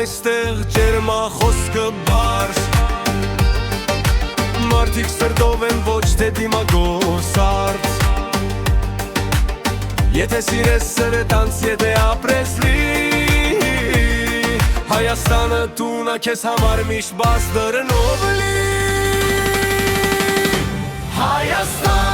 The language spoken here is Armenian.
այստեղ ջերմա խոսքը բարս Մարդիկ սրտով են ոչ թե դիմագոհ Եթե սիրես սրտանց, եթե ապրես լի Հայաստանը տունը քեզ համար միշտ բաց դռնով լի Հայաստան